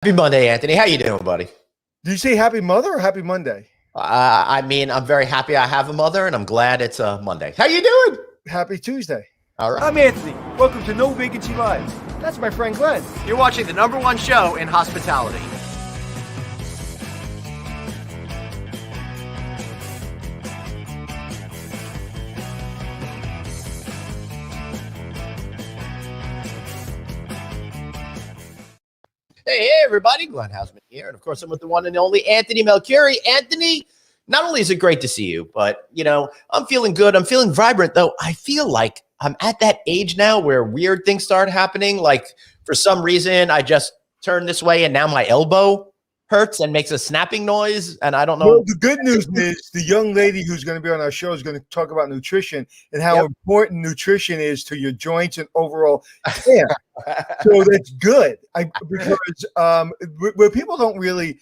Happy Monday, Anthony. How you doing, buddy? Do you say happy mother or happy Monday? I'm very happy I have a mother, and I'm glad it's a Monday. How you doing? Happy Tuesday. All right. I'm Anthony. Welcome to No Vacancy Live. That's my friend Glenn. You're watching the #1 show in hospitality. Hey, everybody. Glenn Hausman here. And, of course, I'm with the one and only Anthony Melchiori. Anthony, not only is it great to see you, but, I'm feeling good. I'm feeling vibrant, though. I feel like I'm at that age now where weird things start happening. Like, for some reason, I just turn this way, and now my elbow hurts and makes a snapping noise, and I don't know. Well, the good news is the young lady who's going to be on our show is going to talk about nutrition and how important nutrition is to your joints and overall care. So that's good. Because where people don't really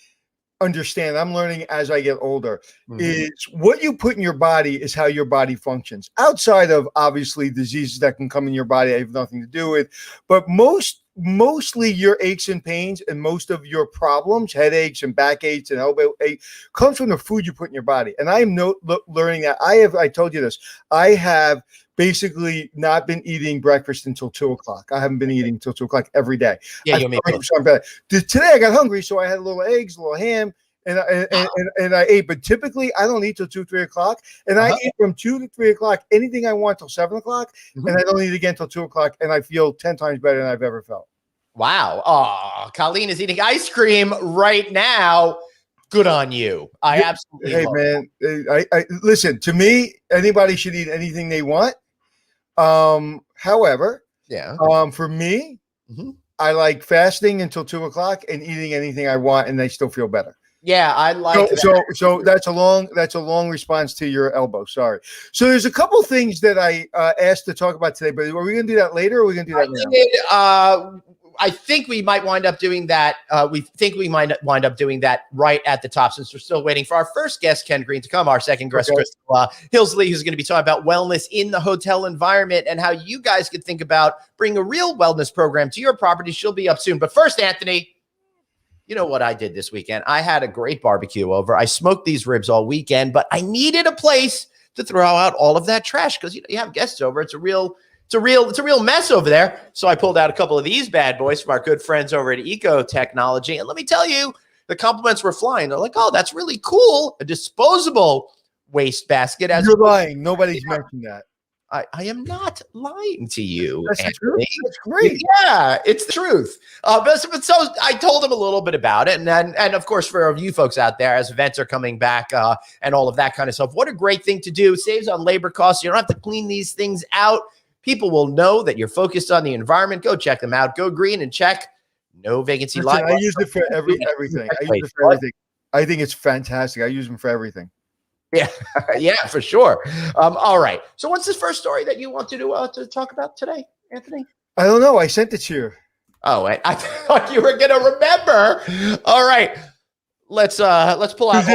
understand, I'm learning as I get older, is what you put in your body is how your body functions. Outside of obviously diseases that can come in your body, I have nothing to do with, but mostly your aches and pains and most of your problems, headaches and backaches and elbow ache, comes from the food you put in your body. And I am learning that I told you this, I have basically not been eating breakfast until 2:00. I haven't been eating until 2:00 every day. Yeah, today I got hungry, so I had a little eggs, a little ham, and I ate. But typically, I don't eat till 2, 3 o'clock, and I eat from 2 to 3 o'clock anything I want till 7 o'clock, and I don't eat again till 2 o'clock, and I feel 10 times better than I've ever felt. Wow. Oh, Colleen is eating ice cream right now. Good on you. I absolutely Hey, man, I listen, to me, anybody should eat anything they want. However, for me, I like fasting until 2 o'clock and eating anything I want, and I still feel better. Yeah, I like that. So that's a long response to your elbow. Sorry. So there's a couple things that I asked to talk about today, but are we going to do that later or are we going to do that now? I think we might wind up doing that. We think we might wind up doing that right at the top, since we're still waiting for our first guest, Ken Greene, to come. Our second guest, Crystal Hilsley, who's going to be talking about wellness in the hotel environment and how you guys could think about bringing a real wellness program to your property. She'll be up soon. But first, Anthony, you know what I did this weekend? I had a great barbecue over. I smoked these ribs all weekend, but I needed a place to throw out all of that trash because you have guests over. It's a real mess over there. So I pulled out a couple of these bad boys from our good friends over at Eco Technology. And let me tell you, the compliments were flying. They're like, oh, that's really cool. A disposable waste basket. You're lying. Nobody's mentioned that. I am not lying to you. That's the truth. That's great. Yeah, it's the truth. But so I told him a little bit about it. And of course, for you folks out there, as events are coming back and all of that kind of stuff, what a great thing to do. Saves on labor costs. You don't have to clean these things out. People will know that you're focused on the environment. Go check them out. Go green and check No Vacancy Live. I use it for everything. I use it for everything. I think it's fantastic. I use them for everything. Yeah, yeah, for sure. All right. So what's this first story that you want to talk about today, Anthony? I don't know. I sent it to you. Oh, I thought you were going to remember. All right. Let's pull out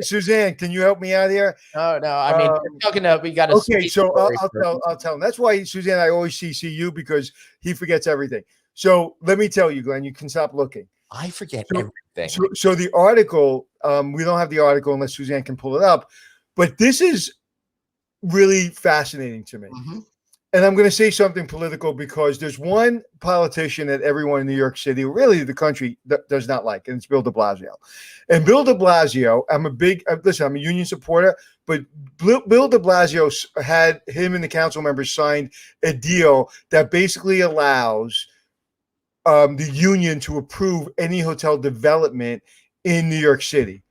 Suzanne, can you help me out here? Oh no, I mean we're talking to, we got to. Okay, so I'll tell him. That's why, Suzanne, I always CC you because he forgets everything. So let me tell you, Glenn, you can stop looking. I forget everything. So the article, we don't have the article unless Suzanne can pull it up, but this is really fascinating to me. And I'm going to say something political because there's one politician that everyone in New York City, really the country, does not like, and it's Bill de Blasio. And Bill de Blasio, I'm a union supporter, but Bill de Blasio had him and the council members signed a deal that basically allows the union to approve any hotel development in New York City.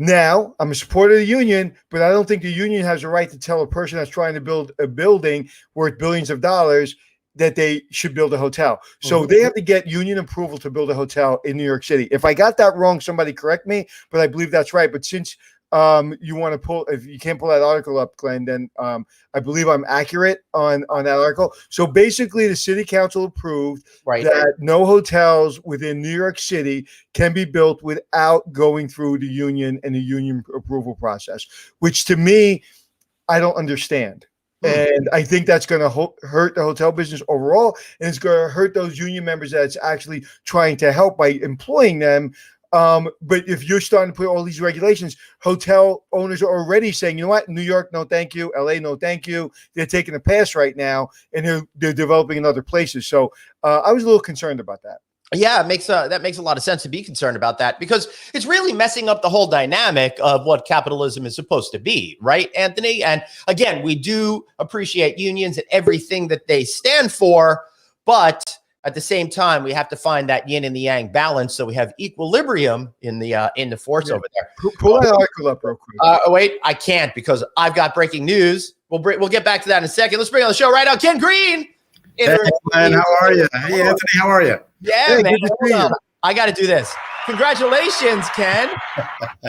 Now, I'm a supporter of the union, but I don't think the union has a right to tell a person that's trying to build a building worth billions of dollars that they should build a hotel. So they have to get union approval to build a hotel in New York City. If I got that wrong, somebody correct me, but I believe that's right. But since you want to pull, if you can't pull that article up, Glenn, then I believe I'm accurate on that article. So basically the city council approved that no hotels within New York City can be built without going through the union and the union approval process, which to me, I don't understand. And I think that's going to hurt the hotel business overall, and it's going to hurt those union members that's actually trying to help by employing them. But if you're starting to put all these regulations, hotel owners are already saying, you know what, New York, no thank you. LA, no thank you. They're taking a pass right now, and they're developing in other places. So I was a little concerned about that. Yeah, that makes a lot of sense to be concerned about that, because it's really messing up the whole dynamic of what capitalism is supposed to be, right, Anthony? And again, we do appreciate unions and everything that they stand for, but at the same time, we have to find that yin and the yang balance, so we have equilibrium in the force over there. Pull that article up real quick. Wait, I can't, because I've got breaking news. We'll get back to that in a second. Let's bring on the show right now Ken Greene. Hey, man, how are you? Hey, Anthony, how are you? Yeah, hey, man. good to see you. I got to do this. Congratulations, Ken.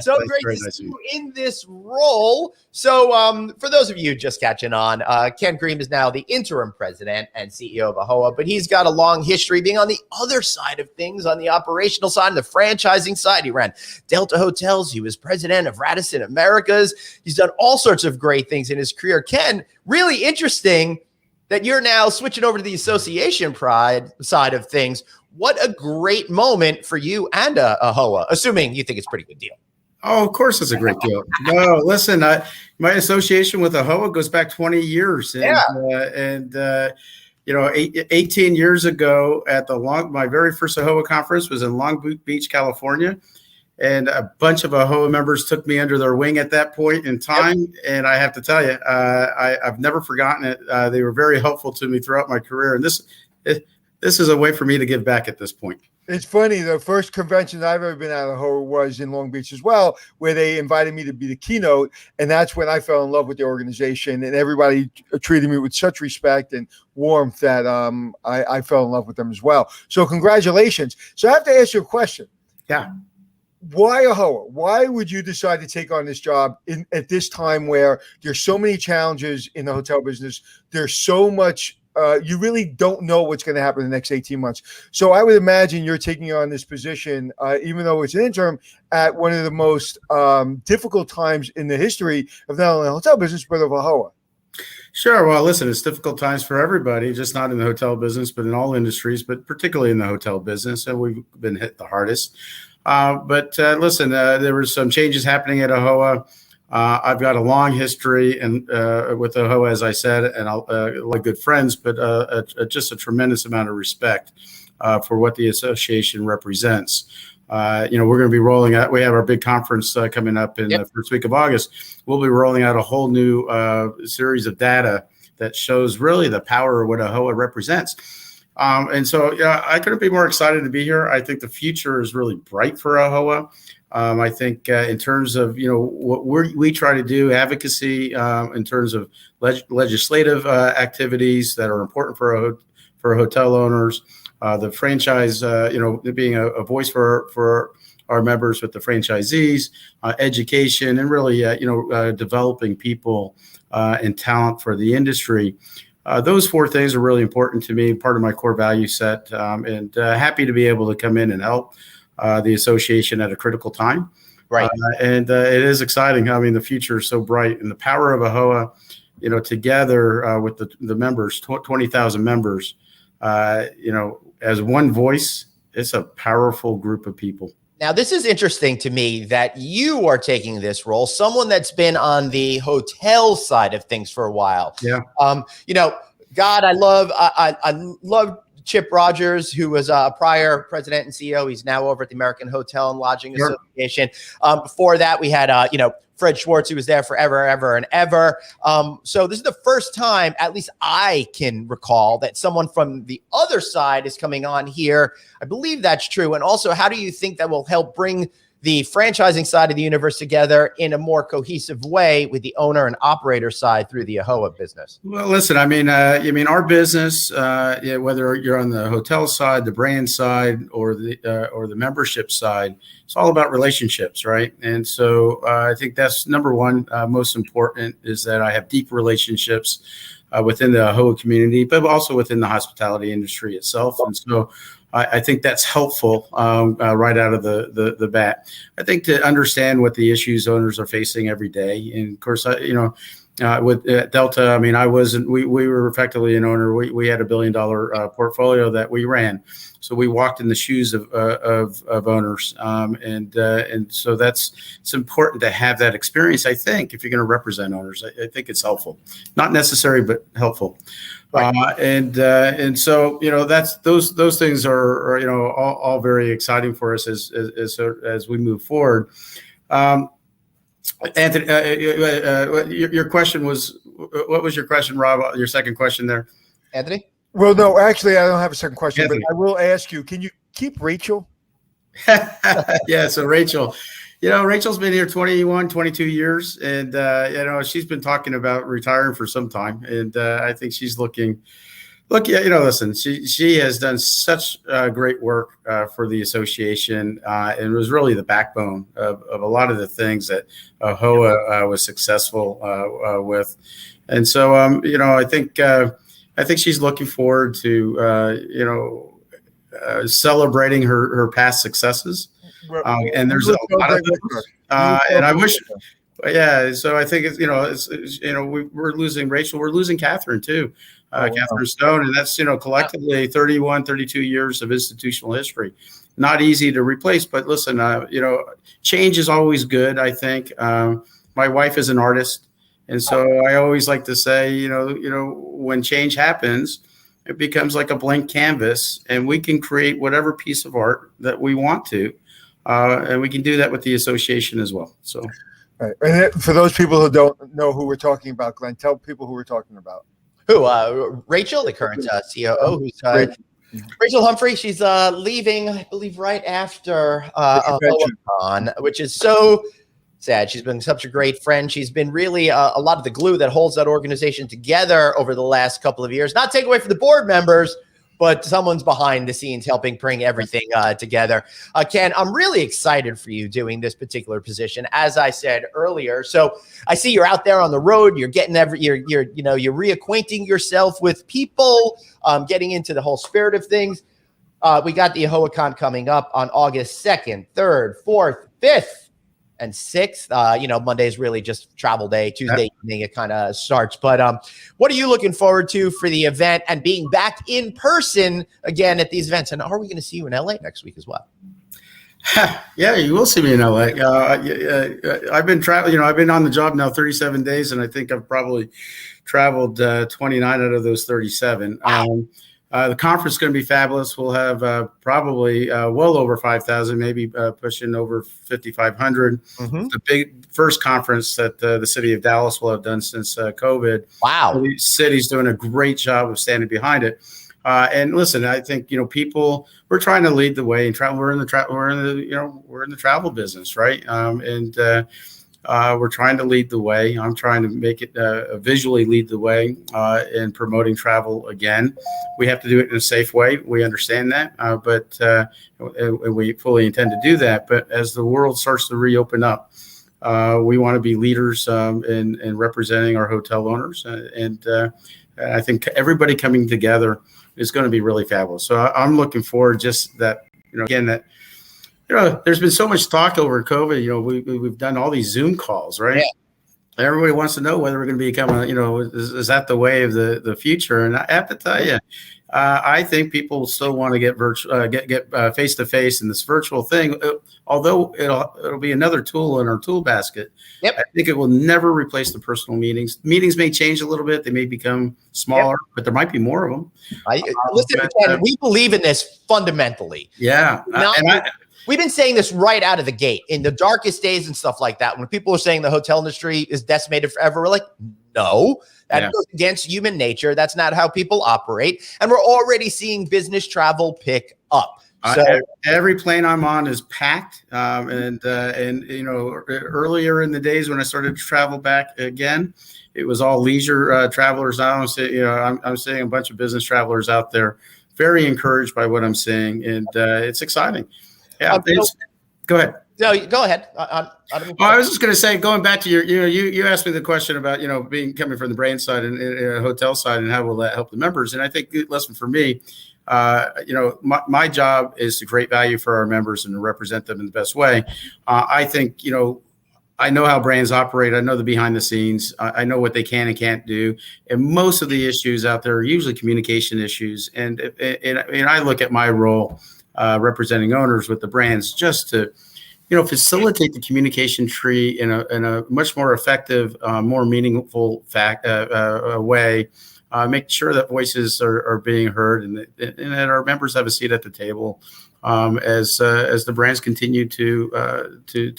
So great to nice see you in this role. So for those of you just catching on, Ken Greene is now the interim president and CEO of AAHOA, but he's got a long history being on the other side of things, on the operational side, the franchising side. He ran Delta Hotels. He was president of Radisson Americas. He's done all sorts of great things in his career. Ken, really interesting that you're now switching over to the association pride side of things. What a great moment for you and AAHOA, assuming you think it's a pretty good deal. Oh, of course it's a great deal. No, listen, my association with AAHOA goes back 20 years. And, 18 years ago at my very first AAHOA conference was in Long Beach, California. And a bunch of AAHOA members took me under their wing at that point in time. Yep. And I have to tell you, I've never forgotten it. They were very helpful to me throughout my career. And this is a way for me to give back at this point. It's funny. The first convention I've ever been at AAHOA was in Long Beach as well, where they invited me to be the keynote. And that's when I fell in love with the organization, and everybody treated me with such respect and warmth that I fell in love with them as well. So congratulations. So I have to ask you a question. Yeah. Why AAHOA? Why would you decide to take on this job at this time where there's so many challenges in the hotel business? There's so much, you really don't know what's going to happen in the next 18 months. So I would imagine you're taking on this position, even though it's an interim, at one of the most difficult times in the history of not only the hotel business, but of AAHOA. Sure. Well, listen, it's difficult times for everybody, just not in the hotel business, but in all industries, but particularly in the hotel business. And we've been hit the hardest. But listen, there were some changes happening at AAHOA. I've got a long history and with AAHOA, as I said, and like good friends, but just a tremendous amount of respect for what the association represents. We're going to be rolling out. We have our big conference coming up in the first week of August. We'll be rolling out a whole new series of data that shows really the power of what AAHOA represents. And so, I couldn't be more excited to be here. I think the future is really bright for AAHOA. I think in terms of, what we try to do, advocacy in terms of legislative activities that are important for hotel owners, the franchise, being a voice for our members with the franchisees, education, and really, developing people and talent for the industry. Those four things are really important to me, part of my core value set, and happy to be able to come in and help the association at a critical time. Right. And it is exciting. I mean, the future is so bright, and the power of AAHOA, together with the members, 20,000 members, as one voice, it's a powerful group of people. Now, this is interesting to me that you are taking this role, someone that's been on the hotel side of things for a while. Yeah. God, I love Chip Rogers, who was a prior president and CEO. He's now over at the American Hotel and Lodging Association. Before that, we had, Fred Schwartz, who was there forever, ever, and ever. So this is the first time, at least I can recall, that someone from the other side is coming on here. I believe that's true. And also, how do you think that will help bring the franchising side of the universe together in a more cohesive way with the owner and operator side through the AAHOA business? Well, listen, our business, whether you're on the hotel side, the brand side, or the membership side, it's all about relationships, right? And so I think that's number one, most important, is that I have deep relationships within the AAHOA community, but also within the hospitality industry itself. And so I think that's helpful right out of the bat. I think to understand what the issues owners are facing every day. And of course, with Delta. I mean, I wasn't. We were effectively an owner. We had $1 billion portfolio that we ran, so we walked in the shoes of owners, and so it's important to have that experience. I think if you're going to represent owners, I think it's helpful, not necessary, but helpful. Right. And so that's those things are all very exciting for us as we move forward. Anthony, your question was, what was your question, Rob? Your second question there, Anthony? Well, no, actually, I don't have a second question, Anthony. but I will ask you: can you keep Rachel? Yeah. So Rachel's been here 21, 22 years, and she's been talking about retiring for some time, and I think she's looking. Listen, she has done such great work for the association, and was really the backbone of a lot of the things that AAHOA was successful with. And so, I think she's looking forward to, celebrating her past successes. And there's a lot of those. And I wish. Yeah, so I think we're losing Rachel, we're losing Catherine too. Catherine Stone, and that's collectively 31, 32 years of institutional history. Not easy to replace, but listen, change is always good. I think my wife is an artist, and so I always like to say, when change happens, it becomes like a blank canvas, and we can create whatever piece of art that we want to, and we can do that with the association as well. So, right. And for those people who don't know who we're talking about, Glenn, tell people who we're talking about. Who? Rachel, the current COO, who's Rachel Humphrey. She's leaving, I believe, right after AAHOA, which is so sad. She's been such a great friend. She's been really a lot of the glue that holds that organization together over the last couple of years. Not take away from the board members, but someone's behind the scenes helping bring everything together. Ken, I'm really excited for you doing this particular position, as I said earlier. So I see you're out there on the road. You're getting you're reacquainting yourself with people, getting into the whole spirit of things. We got the AAHOA coming up on August 2nd, 3rd, 4th, 5th. And 6th, Monday is really just travel day. Tuesday evening, it kind of starts. But what are you looking forward to for the event and being back in person again at these events? And are we going to see you in LA next week as well? Yeah, you will see me in LA. I've been traveling. I've been on the job now 37 days, and I think I've probably traveled 29 out of those 37. Wow. The conference is going to be fabulous. We'll have probably well over 5,000, maybe pushing over 5,500. Mm-hmm. The big first conference that the city of Dallas will have done since COVID. Wow. The city's doing a great job of standing behind it. And listen, I think, people, we're trying to lead the way and travel. We're in the travel business, right? We're trying to lead the way. I'm trying to make it visually lead the way in promoting travel again. We have to do it in a safe way. We understand that, but we fully intend to do that. But as the world starts to reopen up, we want to be leaders in representing our hotel owners. And I think everybody coming together is going to be really fabulous. So I'm looking forward just that, again, that there's been so much talk over COVID. We've done all these Zoom calls, right? Yeah. Everybody wants to know whether we're going to become is that the way of the future? And I have to tell you, I think people still want to get virtual, get face to face in this virtual thing. Although it'll be another tool in our tool basket. Yep. I think it will never replace the personal meetings. Meetings may change a little bit; they may become smaller, but there might be more of them. Listen, Ken, we believe in this fundamentally. Yeah, we've been saying this right out of the gate in the darkest days and stuff like that. When people are saying the hotel industry is decimated forever, we're like, no, that goes against human nature. That's not how people operate. And we're already seeing business travel pick up. So every plane I'm on is packed. And earlier in the days when I started to travel back again, it was all leisure travelers. Now I'm seeing a bunch of business travelers out there, very encouraged by what I'm seeing. And it's exciting. Yeah, go ahead. No, go ahead. I was just going to say, going back to you asked me the question about coming from the brand side and hotel side, and how will that help the members? And I think, listen, for me, my job is to create value for our members and to represent them in the best way. I think I know how brands operate. I know the behind the scenes. I know what they can and can't do. And most of the issues out there are usually communication issues. And I look at my role representing owners with the brands just to, facilitate the communication tree in a much more effective, more meaningful way. Make sure that voices are being heard and that our members have a seat at the table as the brands continue to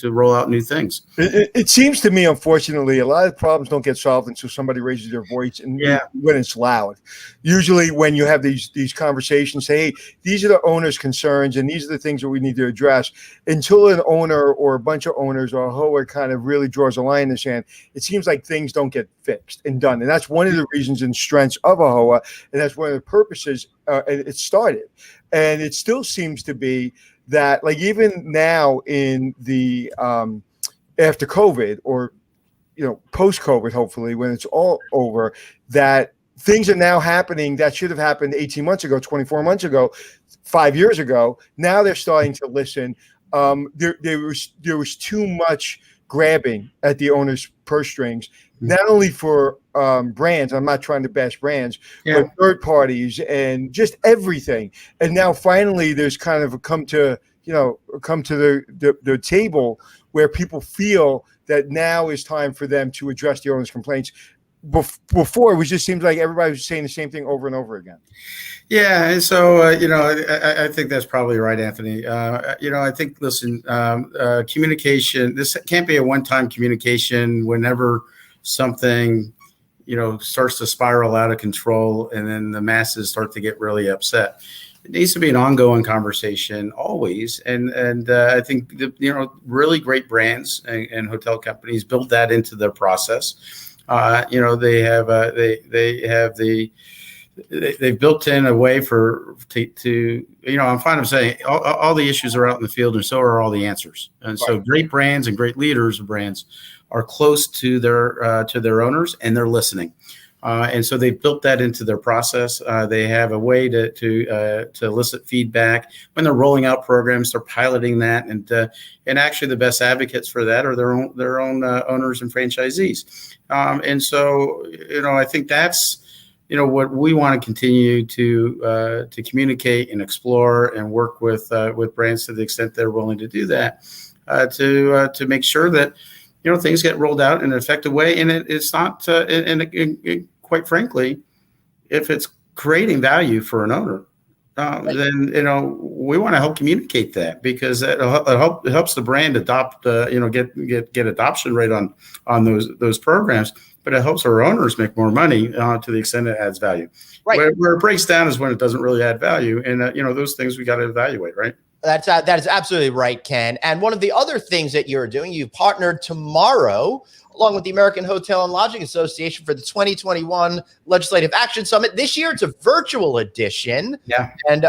roll out new things. It seems to me, unfortunately, a lot of problems don't get solved until somebody raises their voice and when it's loud. Usually when you have these conversations, say, hey, these are the owner's concerns and these are the things that we need to address. Until an owner or a bunch of owners or AAHOA kind of really draws a line in the sand, it seems like things don't get fixed and done. And that's one of the reasons and strengths of AAHOA, and that's one of the purposes it started. And it still seems to be that, like, even now in the after COVID or post COVID, hopefully when it's all over, that things are now happening that should have happened 18 months ago, 24 months ago, 5 years ago. Now they're starting to listen. There was too much grabbing at the owner's purse strings, not only for brands. I'm not trying to bash brands, but third parties and just everything. And now finally, there's kind of come to the table where people feel that now is time for them to address the owner's complaints. Before, it just seems like everybody was saying the same thing over and over again. Yeah, and so I think that's probably right, Anthony. I think, listen, communication. This can't be a one-time communication. Whenever something starts to spiral out of control, and then the masses start to get really upset. It needs to be an ongoing conversation always, and I think really great brands and hotel companies build that into their process. They've built in a way to I'm fond of saying all the issues are out in the field, and so are all the answers. And so great brands and great leaders of brands are close to their owners, and they're listening. And so they built that into their process. They have a way to elicit feedback when they're rolling out programs. They're piloting that, and actually the best advocates for that are their own owners and franchisees. And so I think that's what we want to continue to communicate and explore and work with brands to the extent they're willing to do that, to make sure that things get rolled out in an effective way, and it's not quite frankly, if it's creating value for an owner, then we want to help communicate that, because it helps the brand adopt, get adoption rate on those programs, but it helps our owners make more money to the extent it adds value. Right. Where it breaks down is when it doesn't really add value, and those things we got to evaluate, right? That is absolutely right, Ken. And one of the other things that you're doing, you've partnered tomorrow along with the American Hotel and Lodging Association for the 2021 Legislative Action Summit. This year, it's a virtual edition. Yeah. And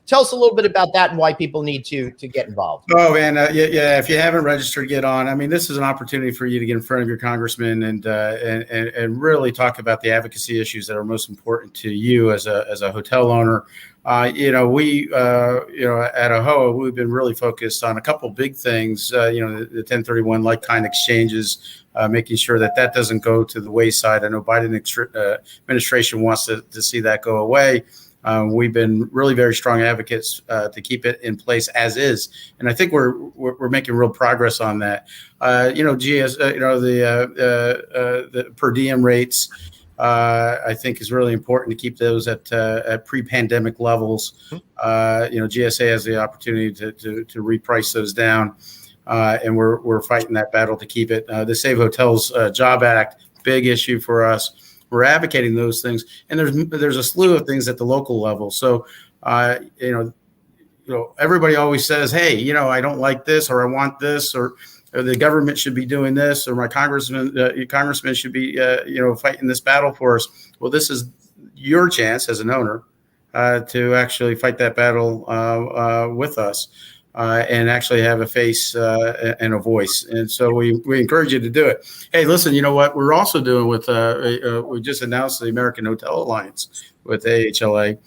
tell us a little bit about that and why people need to get involved. Oh, man. Yeah. If you haven't registered, get on. I mean, this is an opportunity for you to get in front of your congressman and really talk about the advocacy issues that are most important to you as a hotel owner. We at AAHOA, we've been really focused on a couple big things, the 1031 like-kind exchanges, making sure that doesn't go to the wayside. I know Biden administration wants to see that go away. We've been really very strong advocates to keep it in place as is, and I think we're making real progress on that. The per diem rates, I think is really important to keep those at pre-pandemic levels. GSA has the opportunity to reprice those down, and we're fighting that battle to keep it. The Save Hotels Job Act, big issue for us. We're advocating those things, and there's a slew of things at the local level. So, everybody always says, "Hey, I don't like this, or I want this, or the government should be doing this, or my congressman should be, fighting this battle for us." Well, this is your chance as an owner to actually fight that battle with us and actually have a face and a voice. And so we encourage you to do it. Hey, listen, you know what we're also doing with we just announced the American Hotel Alliance with AHLA.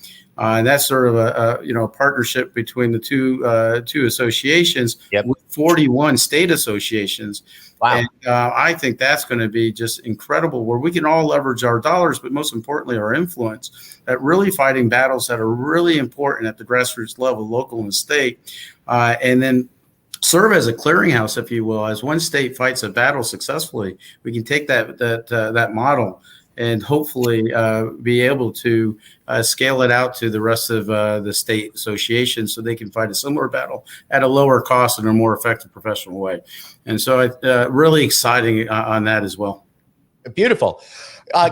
And that's sort of a partnership between the two associations with 41 state associations. Wow. And I think that's going to be just incredible, where we can all leverage our dollars, but most importantly, our influence at really fighting battles that are really important at the grassroots level, local and state, and then serve as a clearinghouse, if you will. As one state fights a battle successfully, we can take that model and hopefully be able to scale it out to the rest of the state associations so they can fight a similar battle at a lower cost and a more effective professional way. And so really exciting on that as well. Beautiful.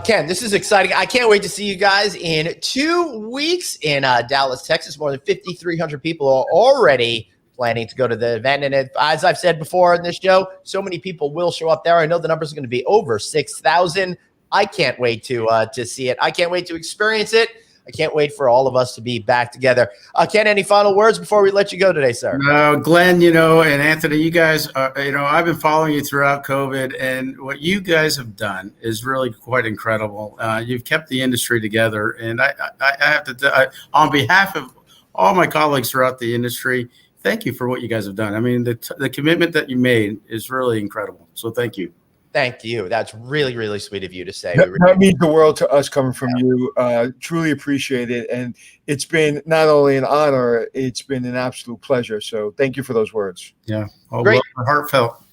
Ken, this is exciting. I can't wait to see you guys in 2 weeks in Dallas, Texas. More than 5,300 people are already planning to go to the event. And as I've said before in this show, so many people will show up there. I know the numbers are going to be over 6,000. I can't wait to see it. I can't wait to experience it. I can't wait for all of us to be back together. Ken, any final words before we let you go today, sir? Glenn, and Anthony, you guys, I've been following you throughout COVID, and what you guys have done is really quite incredible. You've kept the industry together, and I have to, on behalf of all my colleagues throughout the industry, thank you for what you guys have done. I mean, the commitment that you made is really incredible. So thank you. Thank you. That's really, really sweet of you to say. That means the world to us coming from you. Truly appreciate it. And it's been not only an honor, it's been an absolute pleasure. So thank you for those words. Yeah. Great. Well, heartfult.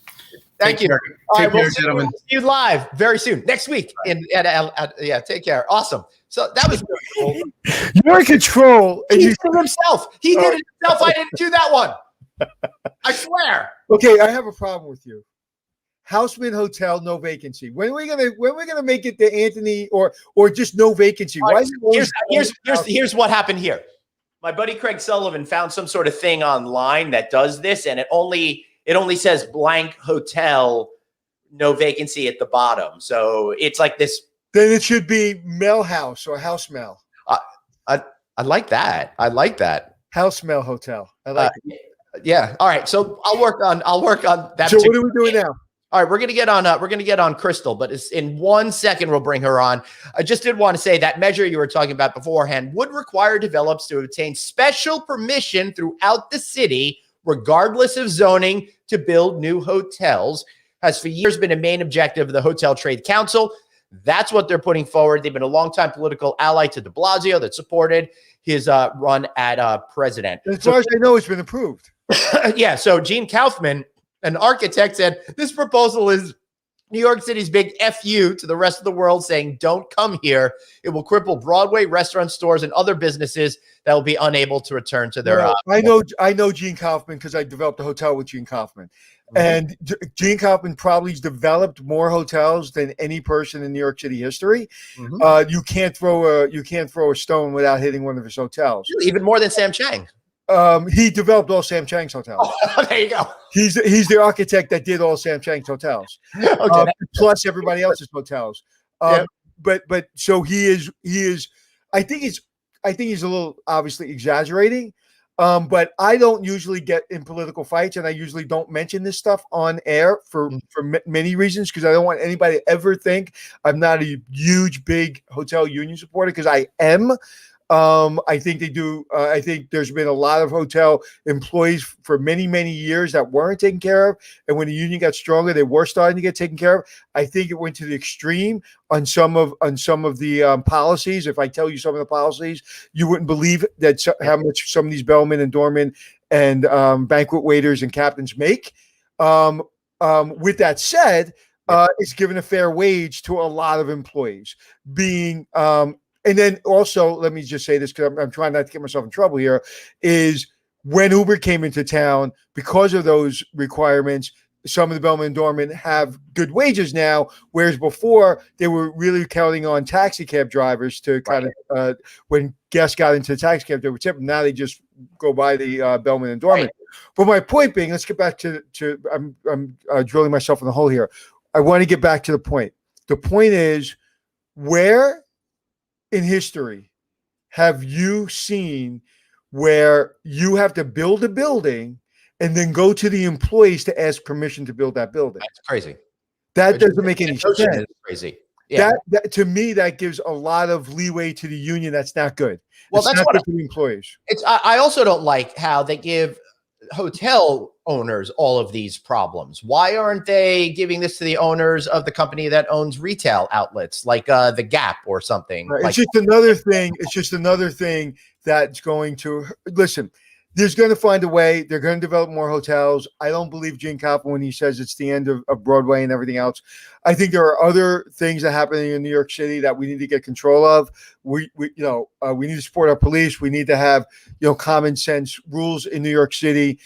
Thank you. Take care, gentlemen. We'll see you live very soon. Next week. Yeah, take care. Awesome. So that was really cool. You're in control. And He did it himself. He did it himself. I didn't do that one. I swear. Okay, I have a problem with you. Houseman Hotel, no vacancy. When are we gonna make it to Anthony or just no vacancy? Why is it here's what happened here. My buddy Craig Sullivan found some sort of thing online that does this, and it only says blank hotel, no vacancy at the bottom. So it's like this. Then it should be Mel House or House Mel. I like that. I like that. House Mel Hotel. I like it. Yeah. All right. So I'll work on that. So what are we doing now? All right, we're gonna get on Crystal, but it's in 1 second we'll bring her on. I just did want to say that measure you were talking about beforehand would require developers to obtain special permission throughout the city, regardless of zoning, to build new hotels. Has for years been a main objective of the Hotel Trade Council. That's what they're putting forward. They've been a longtime political ally to de Blasio that supported his run at president. As far as I know, it's been approved. Yeah. So Gene Kaufman, an architect, said this proposal is New York City's big FU to the rest of the world, saying don't come here. It will cripple Broadway, restaurant stores, and other businesses that will be unable to return to their. I know Gene Kaufman because I developed a hotel with Gene Kaufman. And Gene Kaufman probably has developed more hotels than any person in New York City history. You can't throw a stone without hitting one of his hotels. Even more than Sam Chang. He developed all Sam Chang's hotels. Oh, there you go. He's the architect that did all Sam Chang's hotels. Okay. Plus everybody else's hotels. But so he is. I think he's a little obviously exaggerating. But I don't usually get in political fights, and I usually don't mention this stuff on air for many reasons, because I don't want anybody to ever think I'm not a huge, big hotel union supporter, because I am. I think they do. I think there's been a lot of hotel employees for many, many years that weren't taken care of. And when the union got stronger, they were starting to get taken care of. I think it went to the extreme on some of the policies. If I tell you some of the policies, you wouldn't believe that how much some of these bellmen and doormen and banquet waiters and captains make. With that said, it's given a fair wage to a lot of employees being and then also, let me just say this, because I'm trying not to get myself in trouble here, is when Uber came into town, because of those requirements, some of the bellmen and doormen have good wages now, whereas before they were really counting on taxi cab drivers to kind of, when guests got into the taxi cab, they would tip them. Now they just go by the bellmen and doormen. Right. But my point being, let's get back to I'm drilling myself in the hole here. I want to get back to the point. The point is, where in history have you seen where you have to build a building and then go to the employees to ask permission to build that building? That's crazy. That doesn't make any sense. Crazy. Yeah. That to me, that gives a lot of leeway to the union. That's not good. Well, it's that's not what good for the employees. I also don't like how they give hotel owners all of these problems. Why aren't they giving this to the owners of the company that owns retail outlets like the Gap or something? Right. Like, It's just another thing. It's just another thing that's going to listen. There's going to find a way. They're going to develop more hotels. I don't believe Gene Koppel when he says it's the end of Broadway and everything else. I think there are other things that are happening in New York City that we need to get control of. We need to support our police. We need to have, common sense rules in New York City,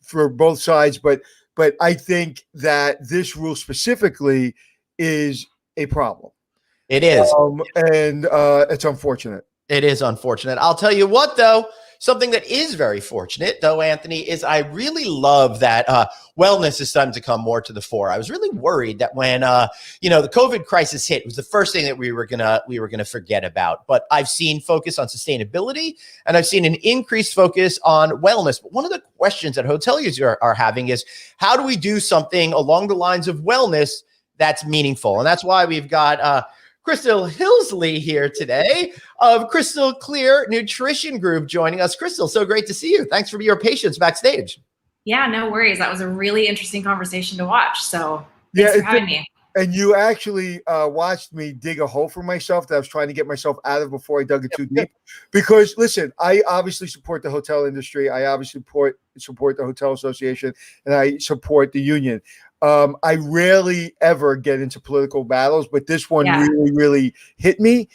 for both sides. But I think that this rule specifically is a problem. it is. And it's unfortunate. It is unfortunate. I'll tell you what, though, something that is very fortunate, though, Anthony, is I really love that wellness is starting to come more to the fore. I was really worried that when the COVID crisis hit, it was the first thing that we were gonna forget about. But I've seen focus on sustainability, and I've seen an increased focus on wellness. But one of the questions that hoteliers are having is, how do we do something along the lines of wellness that's meaningful? And that's why we've got Crystal Hilsley here today of Crystal Clear Nutrition Group joining us. Crystal, so great to see you. Thanks for your patience backstage. Yeah, no worries. That was a really interesting conversation to watch. So thanks for having me. And you actually watched me dig a hole for myself that I was trying to get myself out of before I dug it too deep. Because listen, I obviously support the hotel industry. I obviously support the Hotel Association, and I support the union. I rarely ever get into political battles, but this one really, really hit me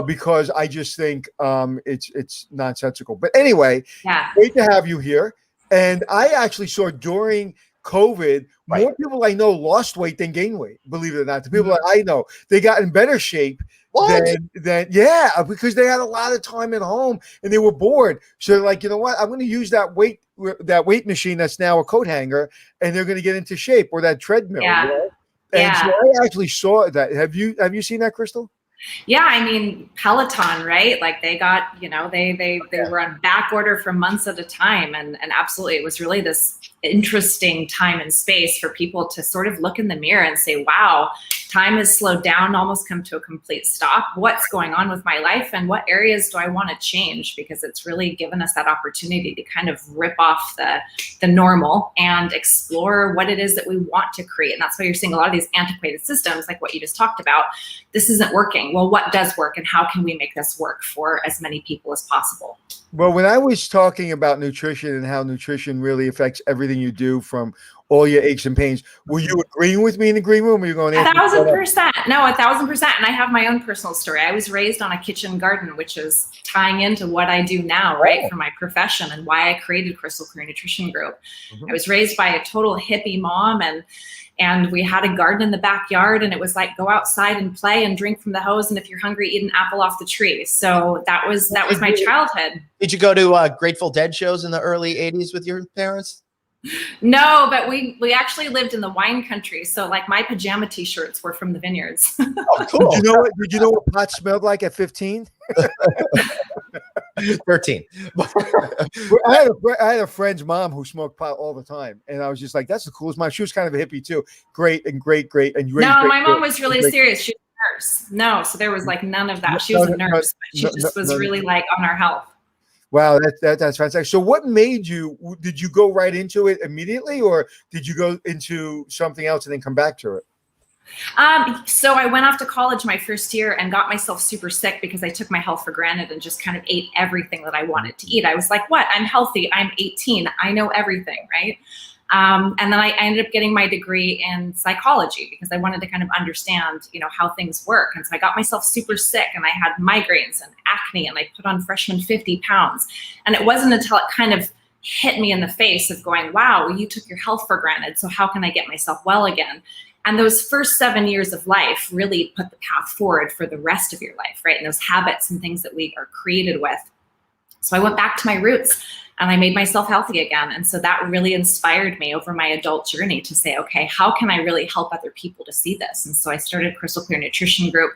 because I just think it's nonsensical. But anyway, great to have you here. And I actually saw during COVID, more people I know lost weight than gained weight, believe it or not. The people that I know, they got in better shape than because they had a lot of time at home and they were bored. So they're like, you know what? I'm going to use that weight machine that's now a coat hanger, and they're going to get into shape, or that treadmill. Yeah. And so I actually saw that. Have you seen that, Crystal? Yeah, I mean, Peloton, right? Like they got, they were on back order for months at a time. And absolutely, it was really this interesting time and space for people to sort of look in the mirror and say, wow, time has slowed down, almost come to a complete stop. What's going on with my life, and what areas do I want to change? Because it's really given us that opportunity to kind of rip off the normal and explore what it is that we want to create. And that's why you're seeing a lot of these antiquated systems, like what you just talked about. This isn't working. Well, what does work, and how can we make this work for as many people as possible? Well, when I was talking about nutrition and how nutrition really affects everything you do, from all your aches and pains, were you agreeing with me in the green room? Or were you going 1,000%? No, 1,000%. And I have my own personal story. I was raised on a kitchen garden, which is tying into what I do now, right, for my profession, and why I created Crystal Clear Nutrition Group. I was raised by a total hippie mom, and we had a garden in the backyard, and it was like, go outside and play and drink from the hose, and if you're hungry, eat an apple off the tree. So that was my childhood. Did you go to Grateful Dead shows in the early 80s with your parents? No, but we actually lived in the wine country. So like my pajama t-shirts were from the vineyards. Oh, cool. Did you know what pot smelled like at 15? 13. I had a friend's mom who smoked pot all the time, and I was just like, that's the coolest mom. She was kind of a hippie too. Great. And my mom was really serious. She was a nurse. No, so there was like none of that. She was a nurse, but she just was really like on our health. Wow, that's fantastic. So what made you, did you go right into it immediately, or did you go into something else and then come back to it? So I went off to college my first year and got myself super sick because I took my health for granted and just kind of ate everything that I wanted to eat. I was like, what? I'm healthy. I'm 18. I know everything, right? And then I ended up getting my degree in psychology because I wanted to kind of understand, how things work. And so I got myself super sick, and I had migraines and acne, and I put on freshman 50 pounds. And it wasn't until it kind of hit me in the face of going, wow, well, you took your health for granted. So how can I get myself well again? And those first 7 years of life really put the path forward for the rest of your life, right? And those habits and things that we are created with. So I went back to my roots, and I made myself healthy again. And so that really inspired me over my adult journey to say, okay, how can I really help other people to see this? And so I started Crystal Clear Nutrition Group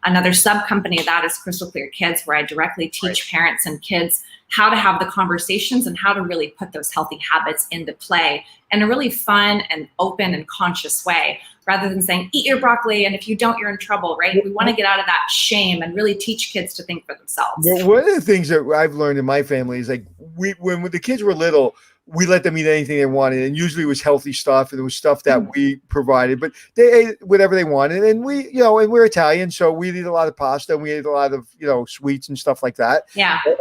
Another sub company of that is Crystal Clear Kids, where I directly teach parents and kids how to have the conversations and how to really put those healthy habits into play in a really fun and open and conscious way, rather than saying, eat your broccoli, and if you don't, you're in trouble, right? We want to get out of that shame and really teach kids to think for themselves. Well, one of the things that I've learned in my family is, like, when the kids were little, we let them eat anything they wanted, and usually it was healthy stuff, and it was stuff that we provided, but they ate whatever they wanted. And we, and we're Italian, so we eat a lot of pasta, and we ate a lot of, sweets and stuff like that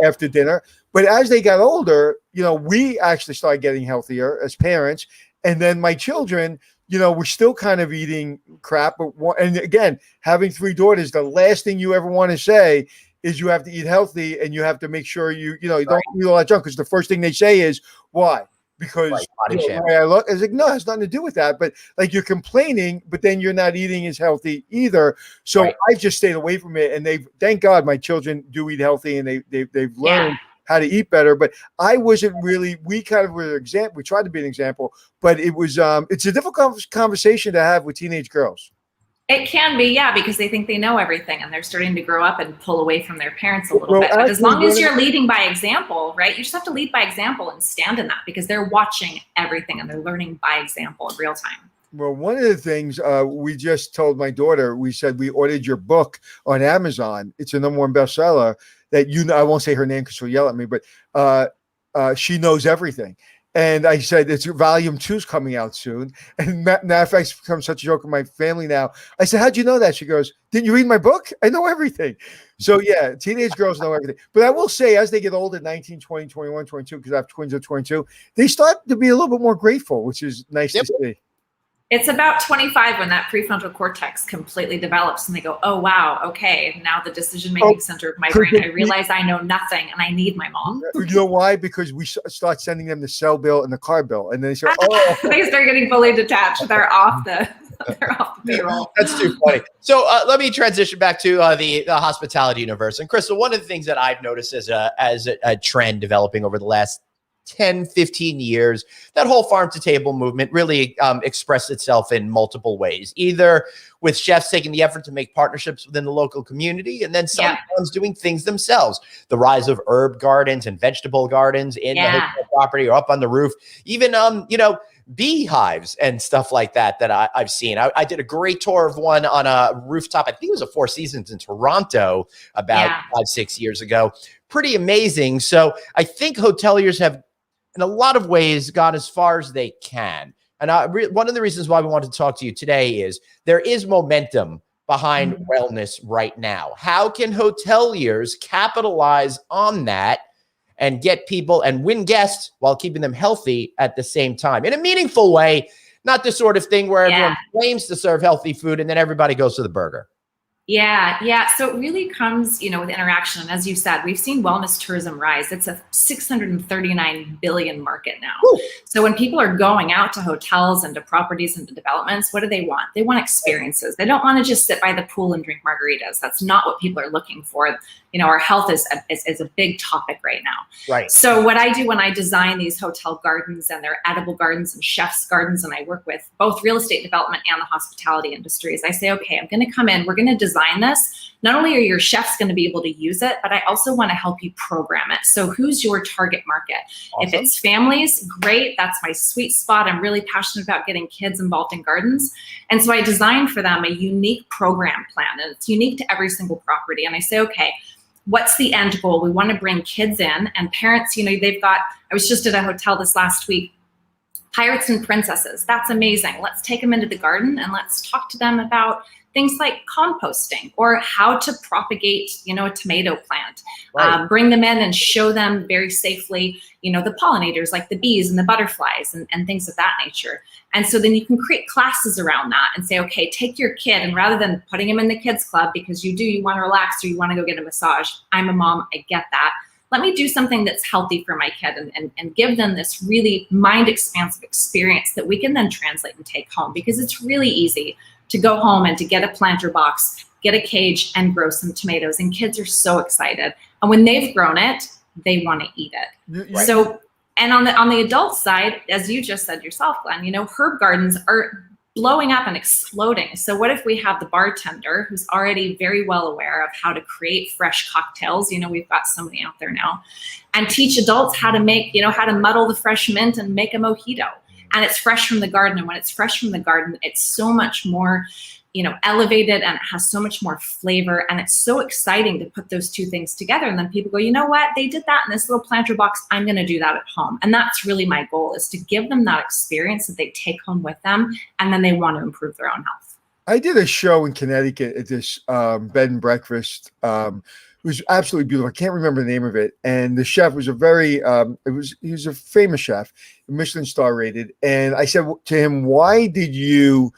after dinner. But as they got older, we actually started getting healthier as parents. And then my children, we're still kind of eating crap. And again, having 3 daughters, the last thing you ever want to say is you have to eat healthy, and you have to make sure you don't eat all that junk, because the first thing they say is, why? Because the way I look. It's like, no, it has nothing to do with that. But like, you're complaining, but then you're not eating as healthy either. So I just stayed away from it. And thank God my children do eat healthy, and they've learned how to eat better. But I wasn't really, we kind of were an example. We tried to be an example, but it was, it's a difficult conversation to have with teenage girls. It can be, because they think they know everything, and they're starting to grow up and pull away from their parents a little bit. But as long as you're leading by example, right? You just have to lead by example and stand in that, because they're watching everything and they're learning by example in real time. Well, one of the things we just told my daughter, we said we ordered your book on Amazon. It's a #1 bestseller that I won't say her name because she'll yell at me, but she knows everything. And I said, it's volume 2's coming out soon. And matter of fact, it's become such a joke in my family now. I said, how'd you know that? She goes, didn't you read my book? I know everything. So yeah, teenage girls know everything. But I will say, as they get older, 19, 20, 21, 22, because I have twins at 22, they start to be a little bit more grateful, which is nice to see. It's about 25 when that prefrontal cortex completely develops, and they go, oh, wow, okay, now the decision-making center of my brain, I realize I know nothing and I need my mom. You know why? Because we start sending them the cell bill and the car bill, and then they say, oh. They start getting fully detached. They're off the payroll. That's too funny. So let me transition back to the hospitality universe. And Crystal, one of the things that I've noticed as a trend developing over the last 10, 15 years, that whole farm to table movement really expressed itself in multiple ways, either with chefs taking the effort to make partnerships within the local community, and then sometimes doing things themselves. The rise of herb gardens and vegetable gardens in the hotel property or up on the roof, even, beehives and stuff like that I've seen. I did a great tour of one on a rooftop. I think it was a Four Seasons in Toronto about 5-6 years ago. Pretty amazing. So I think hoteliers have, in a lot of ways, gone as far as they can. And one of the reasons why we wanted to talk to you today is there is momentum behind wellness right now. How can hoteliers capitalize on that and get people and win guests while keeping them healthy at the same time in a meaningful way? Not the sort of thing where everyone claims to serve healthy food and then everybody goes to the burger. Yeah. So it really comes, with interaction. And as you said, we've seen wellness tourism rise. It's a $639 billion market now. Ooh. So when people are going out to hotels and to properties and to developments, what do they want? They want experiences. They don't want to just sit by the pool and drink margaritas. That's not what people are looking for. Our health is a big topic right now. Right. So what I do when I design these hotel gardens, and they're edible gardens and chef's gardens, and I work with both real estate development and the hospitality industries, I say, okay, I'm going to come in, we're going to design this. Not only are your chefs going to be able to use it, but I also want to help you program it. So who's your target market? Awesome. If it's families, great. That's my sweet spot. I'm really passionate about getting kids involved in gardens. And so I designed for them a unique program plan, and it's unique to every single property. And I say, okay, what's the end goal? We want to bring kids in, and parents, they've got, I was just at a hotel this last week, pirates and princesses. That's amazing. Let's take them into the garden and let's talk to them about things like composting or how to propagate, a tomato plant. Right. Bring them in and show them very safely, the pollinators like the bees and the butterflies and things of that nature. And so then you can create classes around that and say, okay, take your kid, and rather than putting him in the kids club because you want to relax or you want to go get a massage, I'm a mom, I get that. Let me do something that's healthy for my kid and give them this really mind expansive experience that we can then translate and take home, because it's really easy to go home and to get a planter box, get a cage, and grow some tomatoes. And kids are so excited. And when they've grown it, they want to eat it. Right. So, and on the adult side, as you just said yourself, Glenn, herb gardens are blowing up and exploding. So what if we have the bartender who's already very well aware of how to create fresh cocktails? You know, we've got so many out there now, and teach adults how to make, you know, how to muddle the fresh mint and make a mojito. And it's fresh from the garden. And when it's fresh from the garden, it's so much more, you know, elevated, and it has so much more flavor. And it's so exciting to put those two things together. And then people go, you know what? They did that in this little planter box. I'm going to do that at home. And that's really my goal, is to give them that experience that they take home with them. And then they want to improve their own health. I did a show in Connecticut at this bed and breakfast. It was absolutely beautiful. I can't remember the name of it. And the chef was a very, he was a famous chef, Michelin star rated. And I said to him, why did you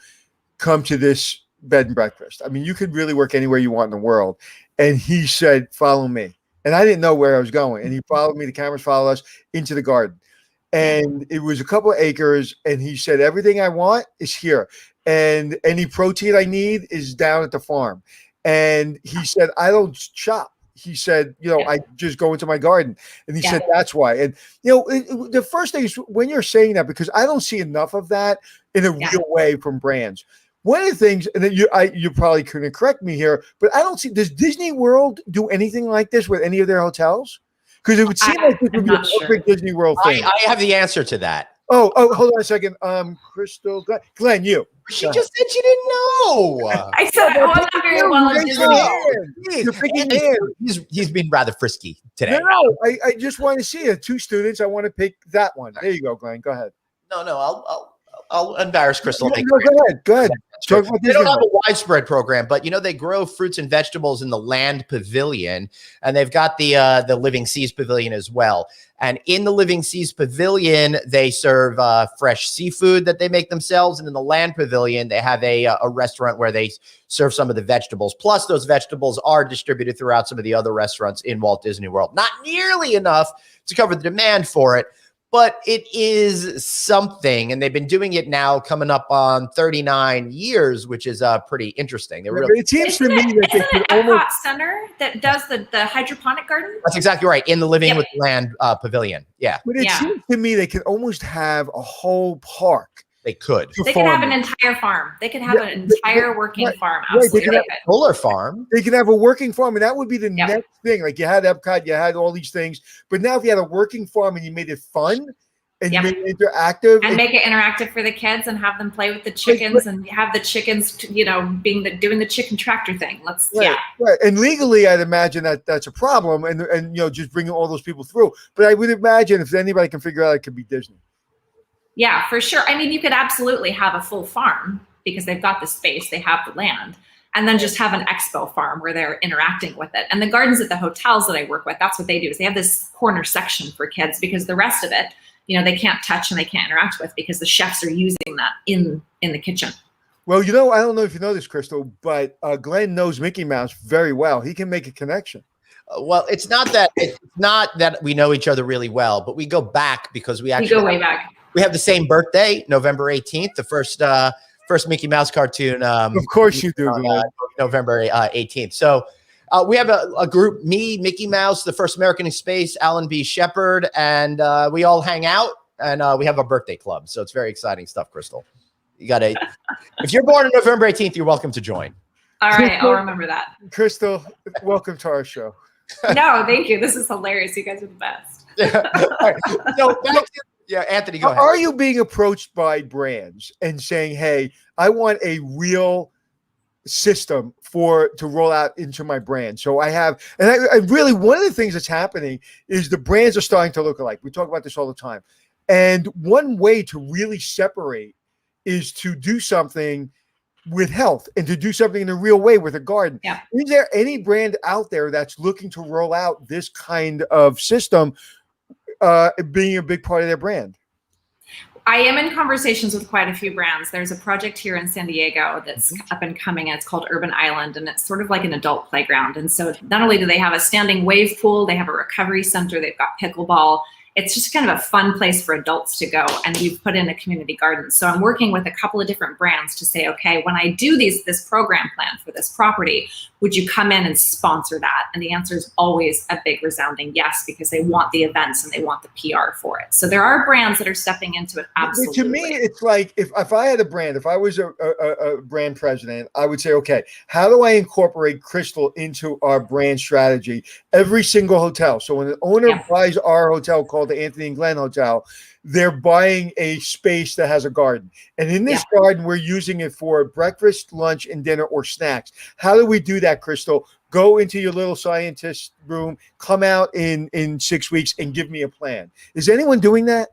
come to this bed and breakfast? I mean, you could really work anywhere you want in the world. And he said, follow me. And I didn't know where I was going. And he followed me. The cameras followed us into the garden. And it was a couple of acres. And he said, everything I want is here. And any protein I need is down at the farm. And he said, I don't shop. He said, you know, I just go into my garden. And he said, that's why. And, you know, the first thing is when you're saying that, because I don't see enough of that in a real way from brands. One of the things, and then you probably couldn't correct me here, but I don't see, does Disney World do anything like this with any of their hotels? Because it would seem like it would be a perfect Disney World thing. I have the answer to that. Oh, hold on a second. Crystal, Glenn, you. She just said she didn't know. I said, I'm not very well at Disney. He's been rather frisky today. No, I just want to see it. 2 students. I want to pick that one. There you go, Glenn. Go ahead. No, I'll embarrass Crystal. No, go ahead. They don't have a widespread program, but you know, they grow fruits and vegetables in the land pavilion, and they've got the Living Seas pavilion as well. And in the Living Seas pavilion, they serve fresh seafood that they make themselves. And in the land pavilion, they have a restaurant where they serve some of the vegetables. Plus, those vegetables are distributed throughout some of the other restaurants in Walt Disney World. Not nearly enough to cover the demand for it, but it is something. And they've been doing it now coming up on 39 years, which is pretty interesting. It seems to me that they could almost center that does the hydroponic garden. That's exactly right. In the Living with Land pavilion. Yeah. But it seems to me they could almost have a whole park. They could. They could have an entire farm. They could have an entire working farm. Absolutely. They could have a solar farm. They could have a working farm, and that would be the next thing. Like you had Epcot, you had all these things, but now if you had a working farm and you made it fun and you made it interactive, and make it interactive for the kids, and have them play with the chickens, and have the chickens, you know, doing the chicken tractor thing. Right. And legally, I'd imagine that that's a problem, and you know, just bringing all those people through. But I would imagine if anybody can figure out, it could be Disney. Yeah, for sure. I mean, you could absolutely have a full farm because they've got the space, they have the land, and then just have an expo farm where they're interacting with it. And the gardens at the hotels that I work with, that's what they do, is they have this corner section for kids, because the rest of it, you know, they can't touch and they can't interact with, because the chefs are using that in the kitchen. Well, you know, I don't know if you know this, Crystal, but Glenn knows Mickey Mouse very well. He can make a connection. Well, it's not that we know each other really well, but we go back because we actually go way back. We have the same birthday, November 18th, the first Mickey Mouse cartoon. Of course you do. November 18th. So we have a group, me, Mickey Mouse, the first American in space, Alan B. Shepard, and we all hang out, and we have a birthday club. So it's very exciting stuff, Crystal. You got to, if you're born on November 18th, you're welcome to join. All right, I'll remember that. Crystal, welcome to our show. No, thank you. This is hilarious. You guys are the best. All right. So back to Anthony, go ahead. Are you being approached by brands and saying, hey, I want a real system to roll out into my brand? So I have, and I really, one of the things that's happening is the brands are starting to look alike. We talk about this all the time. And one way to really separate is to do something with health and to do something in a real way with a garden. Yeah. Is there any brand out there that's looking to roll out this kind of system, being a big part of their brand? I am in conversations with quite a few brands. There's a project here in San Diego that's up and coming, and it's called Urban Island, and it's sort of like an adult playground. And so not only do they have a standing wave pool, they have a recovery center, they've got pickleball. it's just kind of a fun place for adults to go. And we've put in a community garden. So I'm working with a couple of different brands to say, okay, when I do this program plan for this property, would you come in and sponsor that? And the answer is always a big resounding yes, because they want the events and they want the PR for it. So there are brands that are stepping into it. Absolutely. To me, it's like if I had a brand, if I was a brand president, I would say, okay, how do I incorporate Crystal into our brand strategy? Every single hotel. So when an owner buys our hotel called the Anthony and Glenn Hotel, they're buying a space that has a garden. And in this garden, we're using it for breakfast, lunch, and dinner or snacks. How do we do that, Crystal? Go into your little scientist room, come out in 6 weeks and give me a plan. Is anyone doing that?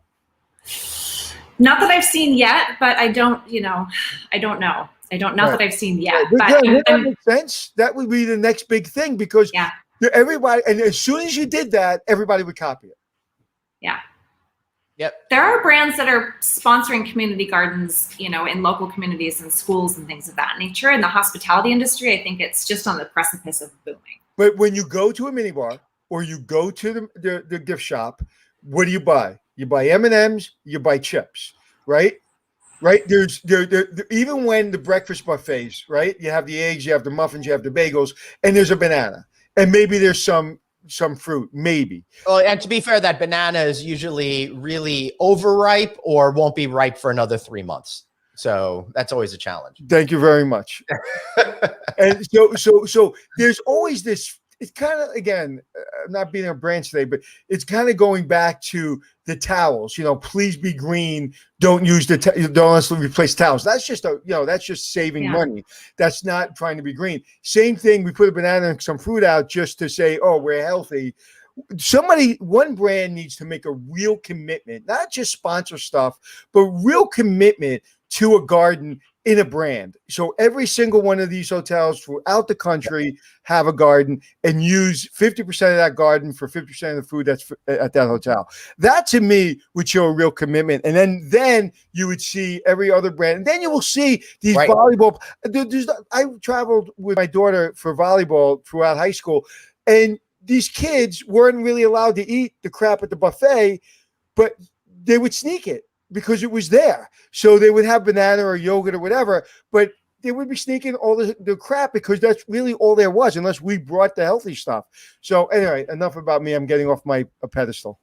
Not that I've seen yet, but I don't know. That I've seen yet. But that makes sense. That would be the next big thing, because everybody, and as soon as you did that, everybody would copy it. Yeah. Yep. There are brands that are sponsoring community gardens, in local communities and schools and things of that nature. In the hospitality industry, I think it's just on the precipice of booming. But when you go to a minibar or you go to the gift shop, what do you buy? You buy M&Ms, you buy chips, right? Right. There's even when the breakfast buffets, right? You have the eggs, you have the muffins, you have the bagels, and there's a banana, and maybe there's some fruit, maybe. Well, and to be fair, that banana is usually really overripe or won't be ripe for another 3 months. So that's always a challenge. Thank you very much. And so there's always this. It's kind of, again, I'm not being a branch today, but it's kind of going back to the towels. Please be green. Don't use don't honestly replace towels. That's just that's just saving money. That's not trying to be green. Same thing. We put a banana and some fruit out just to say, oh, we're healthy. One brand needs to make a real commitment, not just sponsor stuff, but real commitment to a garden in a brand. So every single one of these hotels throughout the country have a garden, and use 50% of that garden for 50% of the food that's at that hotel. That to me would show a real commitment. And then you would see every other brand, and then you will see these volleyball. I traveled with my daughter for volleyball throughout high school, and these kids weren't really allowed to eat the crap at the buffet, but they would sneak it because it was there. So they would have banana or yogurt or whatever, but they would be sneaking all the crap because that's really all there was, unless we brought the healthy stuff. So anyway, enough about me. I'm getting off my pedestal.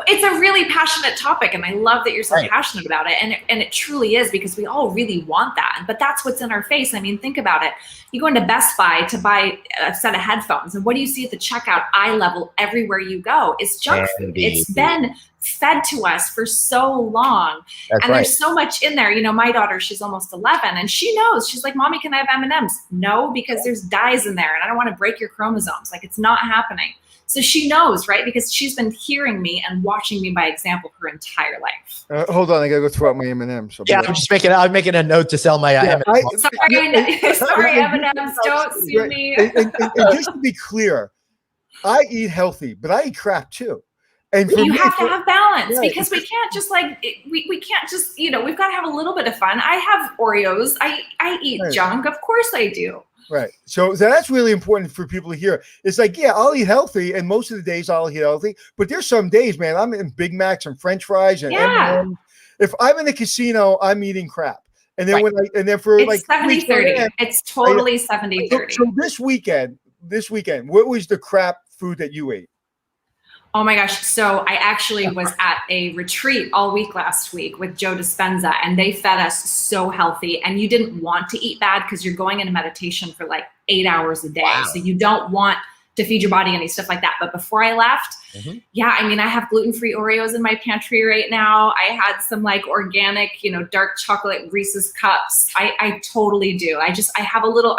It's a really passionate topic, and I love that you're so passionate about it. And it truly is, because we all really want that. But that's what's in our face. I mean, think about it. You go into Best Buy to buy a set of headphones, and what do you see at the checkout eye level everywhere you go? It's junk food. It's been fed to us for so long. There's so much in there. My daughter, she's almost 11, and she knows. She's like, Mommy, can I have M&Ms? No, because there's dyes in there, and I don't want to break your chromosomes. Like, it's not happening. So she knows, right? Because she's been hearing me and watching me by example her entire life. Hold on, I gotta go throw out my M&Ms. I'm making a note to sell my M&Ms. Sorry, M&Ms, don't sue me. And just to be clear, I eat healthy, but I eat crap too. And you have to have balance, because we can't just we can't just, we've got to have a little bit of fun. I have Oreos. I eat junk. Of course I do. Right. So that's really important for people to hear. It's like, I'll eat healthy, and most of the days I'll eat healthy, but there's some days, man, I'm eating Big Macs and French fries and M&Ms. If I'm in a casino, I'm eating crap. And then it's 70-30. It's totally 70-30. So this weekend, what was the crap food that you ate? Oh my gosh. So I actually was at a retreat all week last week with Joe Dispenza, and they fed us so healthy. And you didn't want to eat bad because you're going into meditation for like 8 hours a day. Wow. So you don't want to feed your body any stuff like that. But before I left, I have gluten-free Oreos in my pantry right now. I had some like organic, dark chocolate Reese's cups. I totally do. I have a little,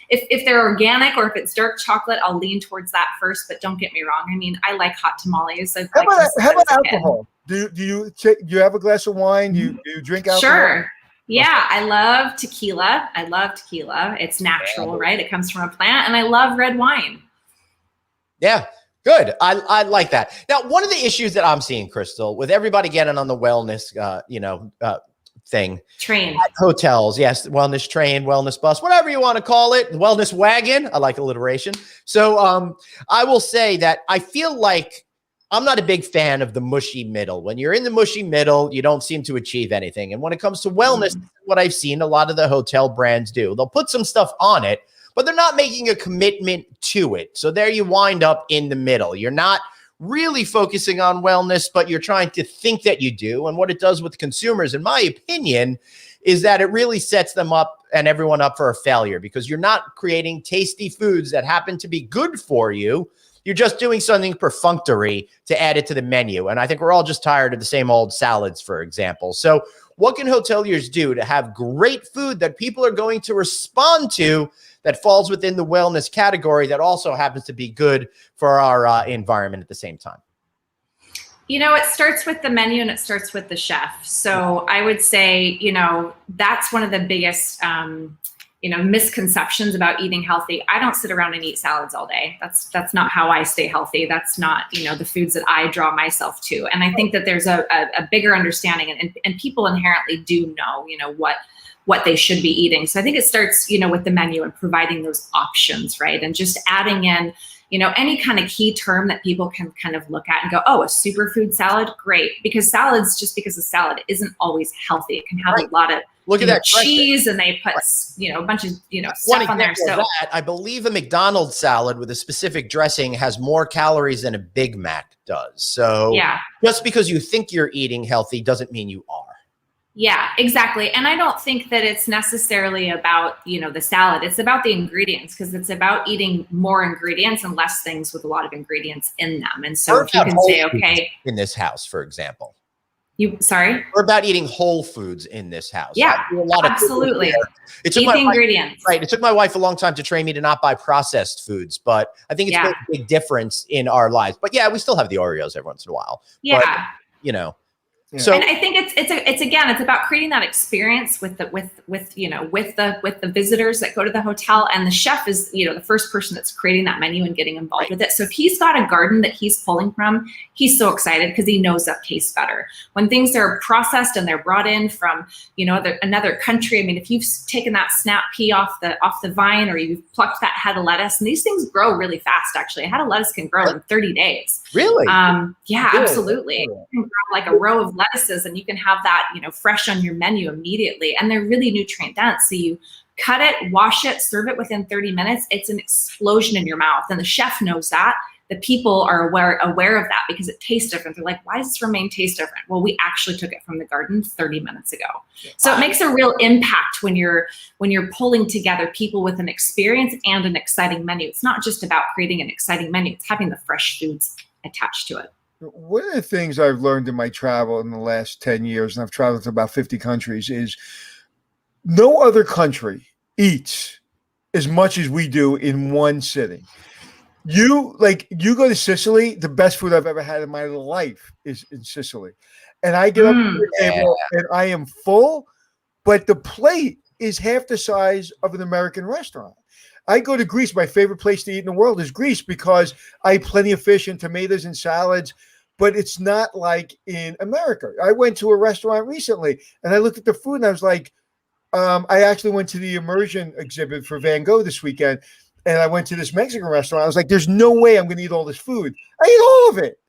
if they're organic or if it's dark chocolate, I'll lean towards that first, but don't get me wrong. I mean, I like hot tamales. How about alcohol? Do you have a glass of wine? Do you drink alcohol? Sure. Yeah, I love tequila. It's natural, right? It comes from a plant, and I love red wine. Yeah, good. I like that. Now, one of the issues that I'm seeing, Crystal, with everybody getting on the wellness, thing. Train. At hotels, yes, wellness train, wellness bus, whatever you want to call it, wellness wagon. I like alliteration. So I will say that I feel like I'm not a big fan of the mushy middle. When you're in the mushy middle, you don't seem to achieve anything. And when it comes to wellness, what I've seen a lot of the hotel brands do, they'll put some stuff on it, but they're not making a commitment to it. So there you wind up in the middle. You're not really focusing on wellness, but you're trying to think that you do. And what it does with consumers, in my opinion, is that it really sets them up and everyone up for a failure, because you're not creating tasty foods that happen to be good for you. You're just doing something perfunctory to add it to the menu. And I think we're all just tired of the same old salads, for example. So what can hoteliers do to have great food that people are going to respond to, that falls within the wellness category, that also happens to be good for our environment at the same time? You know, it starts with the menu and it starts with the chef. So I would say, you know, that's one of the biggest, you know, misconceptions about eating healthy. I don't sit around and eat salads all day. That's not how I stay healthy. That's not, you know, the foods that I draw myself to. And I think that there's a bigger understanding, and people inherently do know, you know, what they should be eating. So I think it starts, you know, with the menu and providing those options, right? And just adding in, you know, any kind of key term that people can kind of look at and go, oh, a superfood salad, great. Because salads, just because a salad isn't always healthy. It can have a lot of cheese, and they put, you know, a bunch of, you know, stuff on there. So I believe a McDonald's salad with a specific dressing has more calories than a Big Mac does. So just because you think you're eating healthy doesn't mean you are. Yeah, exactly. And I don't think that it's necessarily about, you know, the salad. It's about the ingredients, because it's about eating more ingredients and less things with a lot of ingredients in them. And so if you can say, okay, in this house, for example, sorry? We're about eating whole foods in this house. Yeah, absolutely. It took Eat the ingredients. Right. It took my wife a long time to train me to not buy processed foods, but I think it's made a big difference in our lives. But yeah, we still have the Oreos every once in a while. Yeah. But, you know. Yeah. So, and I think it's about creating that experience with the visitors that go to the hotel, and the chef is, you know, the first person that's creating that menu and getting involved with it. So if he's got a garden that he's pulling from, he's so excited because he knows that tastes better. When things are processed and they're brought in from, you know, another country, I mean, if you've taken that snap pea off the vine, or you've plucked that head of lettuce, and these things grow really fast. Actually, a head of lettuce can grow in 30 days. Really? Yeah, absolutely. You can grow like a row of lettuces, and you can have that, you know, fresh on your menu immediately. And they're really nutrient dense. So you cut it, wash it, serve it within 30 minutes. It's an explosion in your mouth. And the chef knows that. The people are aware of that because it tastes different. They're like, why does this romaine taste different? Well, we actually took it from the garden 30 minutes ago. So it makes a real impact when you're pulling together people with an experience and an exciting menu. It's not just about creating an exciting menu. It's having the fresh foods attached to it. One of the things I've learned in my travel in the last 10 years, and I've traveled to about 50 countries, is no other country eats as much as we do in one sitting. You go to Sicily, the best food I've ever had in my life is in Sicily. And I get up to the table and I am full, but the plate is half the size of an American restaurant. I go to Greece. My favorite place to eat in the world is Greece because I have plenty of fish and tomatoes and salads, but it's not like in America. I went to a restaurant recently and I looked at the food and I was like, I actually went to the immersion exhibit for Van Gogh this weekend, and I went to this Mexican restaurant. I was like, there's no way I'm going to eat all this food. I ate all of it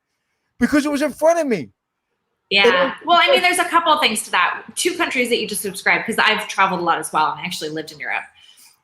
because it was in front of me. Yeah. Well, I mean, there's a couple of things to that. 2 countries that you just described, because I've traveled a lot as well, and I actually lived in Europe.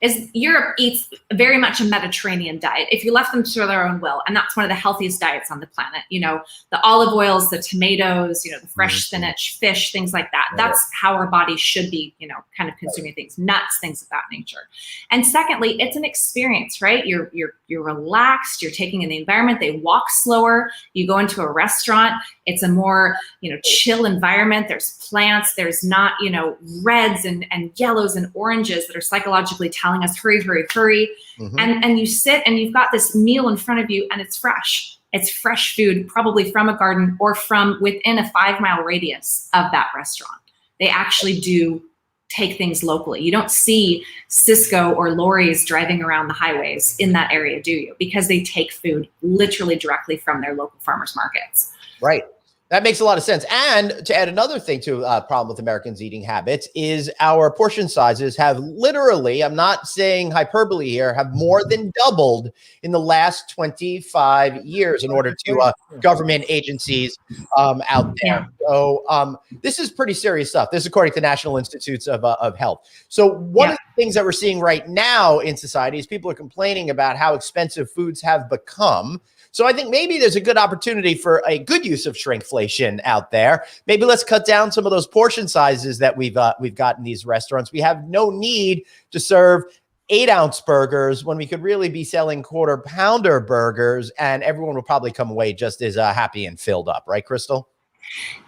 Is Europe eats very much a Mediterranean diet if you left them to their own will. And that's one of the healthiest diets on the planet. You know, the olive oils, the tomatoes, you know, the fresh spinach, fish, things like that. That's how our bodies should be, you know, kind of consuming things, nuts, things of that nature. And secondly, it's an experience, right? You're relaxed, you're taking in the environment. They walk slower. You go into a restaurant. It's a more, you know, chill environment. There's plants. There's not, you know, reds and yellows and oranges that are psychologically telling us hurry, hurry, hurry. And you sit and you've got this meal in front of you and it's fresh. It's fresh food, probably from a garden or from within a 5-mile radius of that restaurant. They actually do take things locally. You don't see Cisco or lorries driving around the highways in that area, do you? Because they take food literally directly from their local farmers markets. Right. That makes a lot of sense. And to add another thing to a problem with Americans' eating habits is our portion sizes have literally, I'm not saying hyperbole here, have more than doubled in the last 25 years in order to government agencies out there. So this is pretty serious stuff. This is according to National Institutes of Health. So one of the things that we're seeing right now in society is people are complaining about how expensive foods have become. So I think maybe there's a good opportunity for a good use of shrinkflation out there. Maybe let's cut down some of those portion sizes that we've got in these restaurants. We have no need to serve 8-ounce burgers when we could really be selling quarter-pounder burgers, and everyone will probably come away just as happy and filled up, right, Crystal?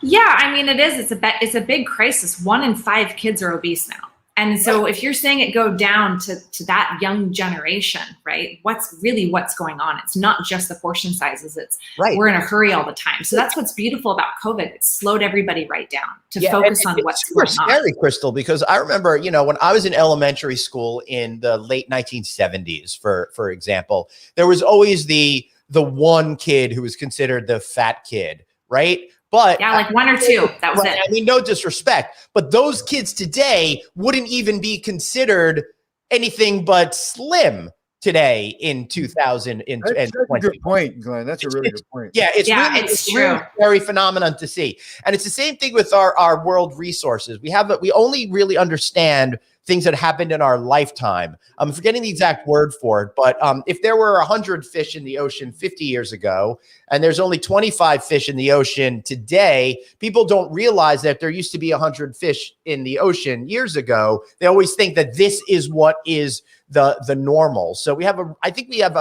Yeah, I mean, it is. It's a big crisis. 1 in 5 kids are obese now. And so if you're seeing it go down to that young generation, right, what's going on? It's not just the portion sizes. It's we're in a hurry all the time. So that's what's beautiful about COVID. It slowed everybody right down to focus on what's going on. It's scary, Crystal, because I remember, when I was in elementary school in the late 1970s, for example, there was always the one kid who was considered the fat kid, right? But yeah, like 1 or 2. That was it. I mean, no disrespect, but those kids today wouldn't even be considered anything but slim today in 2020. That's a good point, Glenn. That's a really good point. Yeah, it's true. Really very phenomenon to see. And it's the same thing with our world resources. We only really understand things that happened in our lifetime. I'm forgetting the exact word for it, but if there were 100 fish in the ocean 50 years ago, and there's only 25 fish in the ocean today, people don't realize that there used to be 100 fish in the ocean years ago. They always think that this is what is the normal. So I think we have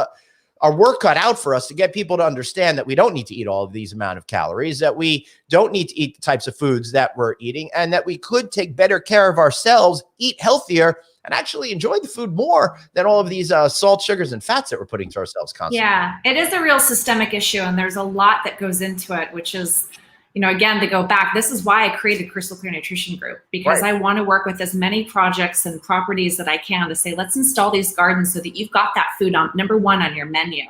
our work cut out for us to get people to understand that we don't need to eat all of these amount of calories, that we don't need to eat the types of foods that we're eating, and that we could take better care of ourselves, eat healthier, and actually enjoy the food more than all of these salt, sugars, and fats that we're putting to ourselves constantly. Yeah, it is a real systemic issue, and there's a lot that goes into it, which is, again, to go back, this is why I created Crystal Clear Nutrition Group, because I want to work with as many projects and properties that I can to say, let's install these gardens so that you've got that food on, number 1, on your menu,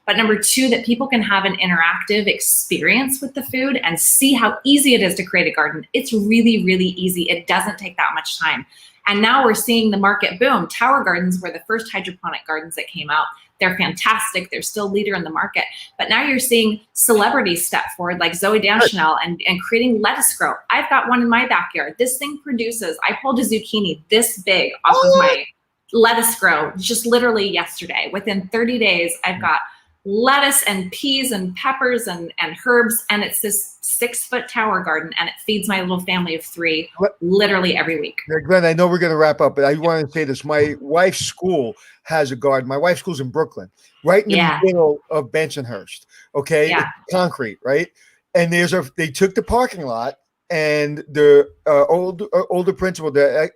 but number 2, that people can have an interactive experience with the food and see how easy it is to create a garden. It's really, really easy. It doesn't take that much time. And now we're seeing the market boom. Tower gardens were the first hydroponic gardens that came out. They're fantastic. They're still leader in the market. But now you're seeing celebrities step forward like Zooey Deschanel and creating lettuce grow. I've got one in my backyard. This thing produces, I pulled a zucchini this big off of my lettuce grow just literally yesterday. Within 30 days, I've got lettuce and peas and peppers and herbs. And it's this 6-foot tower garden, and it feeds my little family of 3 literally every week. Glenn, I know we're going to wrap up, but I want to say this. My wife's school has a garden. My wife's school's in Brooklyn, right in the middle of Bensonhurst. Okay. Yeah. It's concrete, right? And they took the parking lot, and the older principal, the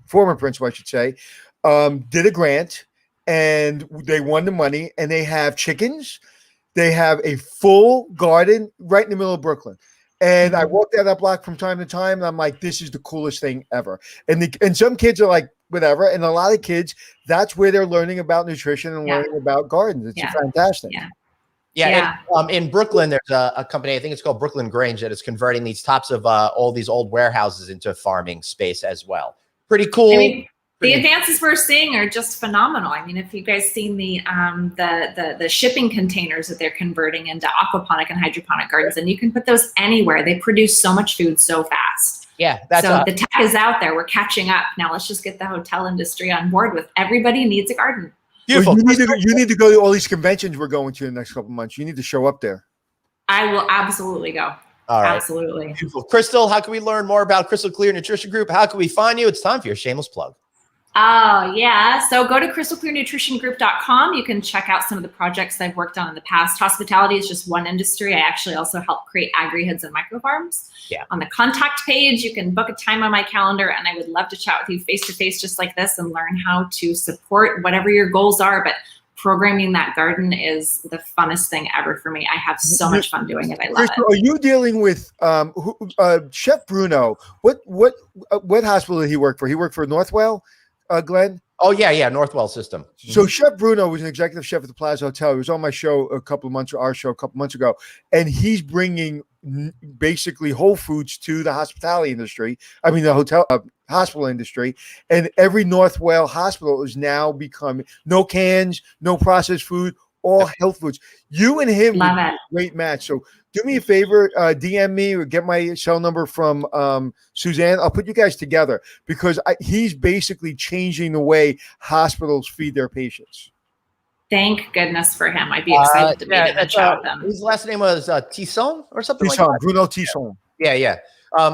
former principal, I should say, did a grant, and they won the money, and they have chickens. They have a full garden right in the middle of Brooklyn. And I walk down that block from time to time, and I'm like, this is the coolest thing ever. And some kids are like, whatever. And a lot of kids, that's where they're learning about nutrition and learning about gardens. It's fantastic. Yeah. And, in Brooklyn, there's a company, I think it's called Brooklyn Grange, that is converting these tops of all these old warehouses into farming space as well. Pretty cool. I mean, the advances we're seeing are just phenomenal. I mean, if you guys seen the shipping containers that they're converting into aquaponic and hydroponic gardens, and you can put those anywhere. They produce so much food so fast. Yeah, the tech is out there. We're catching up. Now let's just get the hotel industry on board with everybody needs a garden. Beautiful. Well, you need to go to all these conventions we're going to in the next couple of months. You need to show up there. I will absolutely go. All right. Absolutely. Beautiful. Crystal, how can we learn more about Crystal Clear Nutrition Group? How can we find you? It's time for your shameless plug. Oh, yeah. So go to crystalclearnutritiongroup.com. You can check out some of the projects I've worked on in the past. Hospitality is just one industry. I actually also help create agri-hoods and microfarms. Yeah. On the contact page, you can book a time on my calendar, and I would love to chat with you face-to-face just like this and learn how to support whatever your goals are. But programming that garden is the funnest thing ever for me. I have so much fun doing it. I love Crystal, it. Are you dealing with Chef Bruno? What hospital did he work for? He worked for Northwell, Glenn? Oh, yeah, Northwell System. So Chef Bruno was an executive chef at the Plaza Hotel. He was on my show our show a couple months ago, and he's bringing basically Whole Foods to the hospitality industry. I mean, the hospital industry, and every North Wales hospital is now becoming no cans, no processed food, all health foods. You and him would be a great match. So do me a favor, DM me or get my cell number from Suzanne. I'll put you guys together because he's basically changing the way hospitals feed their patients. Thank goodness for him. I'd be excited to meet him and chat with him. His last name was Tisson or something Tisson, like that. Bruno Tisson. Yeah. I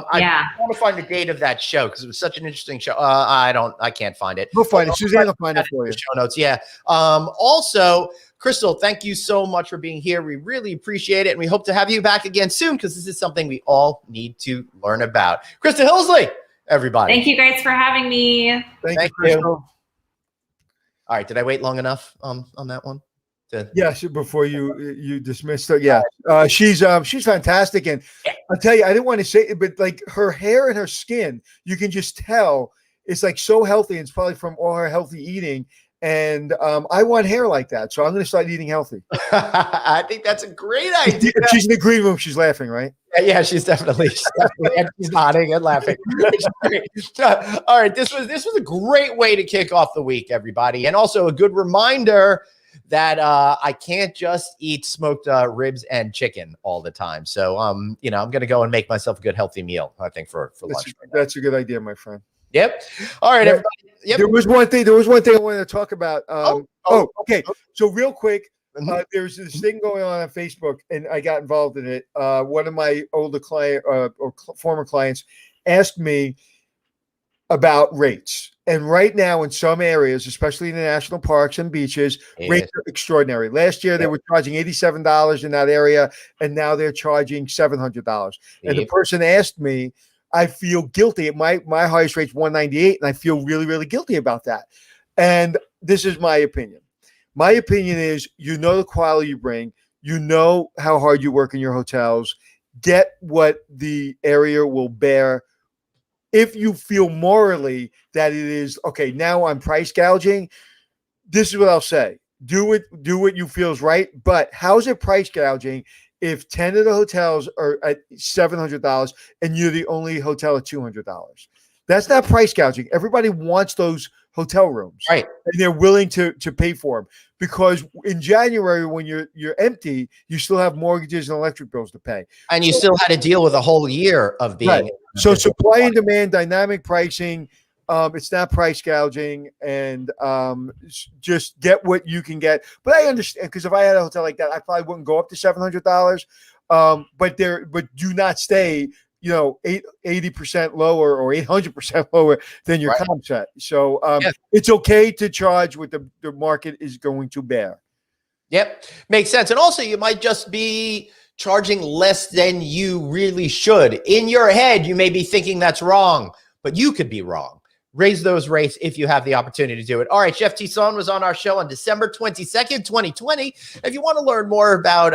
want to find the date of that show because it was such an interesting show. I can't find it. We'll find it. Suzanne will find it for you. Show notes. Yeah. Also, Crystal, thank you so much for being here. We really appreciate it. And we hope to have you back again soon because this is something we all need to learn about. Crystal Hilsley, everybody. Thank you guys for having me. Thank you, Crystal. All right. Did I wait long enough on that one? Yes, before you dismissed her. Yeah. She's fantastic. And I'll tell you, I didn't want to say it, but like her hair and her skin, you can just tell it's like so healthy. And it's probably from all her healthy eating. And I want hair like that. So I'm going to start eating healthy. I think that's a great idea. She's in the green room. She's laughing, right? Yeah, she's definitely and she's nodding and laughing. All right. This was a great way to kick off the week, everybody. And also a good reminder that I can't just eat smoked ribs and chicken all the time. So, I'm going to go and make myself a good, healthy meal, I think, for lunch. That's a good idea, my friend. Yep. All right, everybody. Yep. There was one thing I wanted to talk about. Okay. So real quick, there's this thing going on Facebook, and I got involved in it. One of my older former clients asked me about rates. And right now in some areas, especially in the national parks and beaches, rates are extraordinary. Last year, they were charging $87 in that area, and now they're charging $700. And the person asked me, I feel guilty. My highest rate's $198, and I feel really, really guilty about that. And this is my opinion. My opinion is, the quality you bring, how hard you work in your hotels, get what the area will bear. If you feel morally that it is, okay, now I'm price gouging, this is what I'll say. Do what you feel is right, but how's it price gouging if 10 of the hotels are at $700 and you're the only hotel at $200? That's not price gouging. Everybody wants those hotel rooms, right? And they're willing to pay for them because in January when you're empty, you still have mortgages and electric bills to pay, and you still had to deal with a whole year of being. Right. So supply and demand, dynamic pricing. It's not price gouging, and just get what you can get. But I understand because if I had a hotel like that, I probably wouldn't go up to $700. But do not stay, 80% lower or 800% lower than your comp set. So it's okay to charge what the market is going to bear. Yep, makes sense. And also, you might just be charging less than you really should. In your head, you may be thinking that's wrong, but you could be wrong. Raise those rates if you have the opportunity to do it. All right, Chef Tisson was on our show on December 22nd, 2020. If you want to learn more about,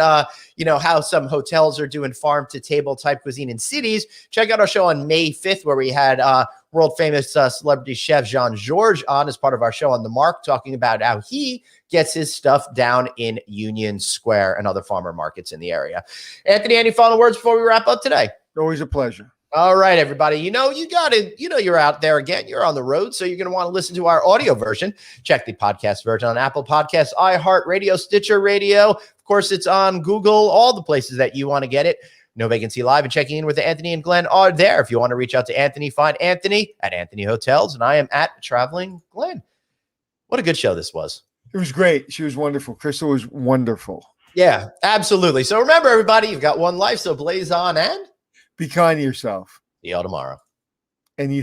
how some hotels are doing farm-to-table type cuisine in cities, check out our show on May 5th, where we had world-famous celebrity chef Jean-Georges on as part of our show on The Mark, talking about how he gets his stuff down in Union Square and other farmer markets in the area. Anthony, any final words before we wrap up today? Always a pleasure. All right, everybody. You're out there again. You're on the road, so you're going to want to listen to our audio version. Check the podcast version on Apple Podcasts, iHeartRadio, Stitcher Radio. Of course, it's on Google, all the places that you want to get it. No Vacancy Live and Checking In with Anthony and Glenn are there. If you want to reach out to Anthony, find Anthony at Anthony Hotels, and I am at Traveling Glenn. What a good show this was. It was great. She was wonderful. Crystal was wonderful. Yeah, absolutely. So remember, everybody, you've got one life, so blaze on and be kind to yourself. See y'all tomorrow. And eat